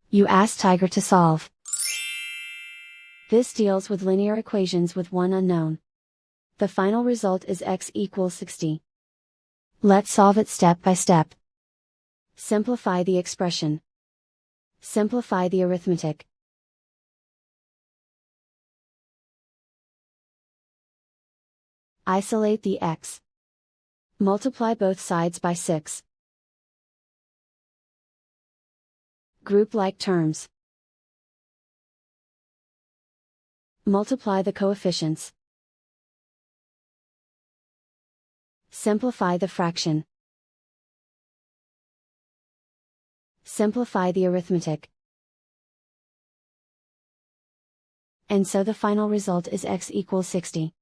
You ask Tiger to solve. This deals with linear equations with one unknown. The final result is x equals 60. Let's solve it step by step. Simplify the expression. Simplify the arithmetic. Isolate the x. Multiply both sides by 6. Group like terms. Multiply the coefficients. Simplify the fraction. Simplify the arithmetic. And so the final result is x equals 60.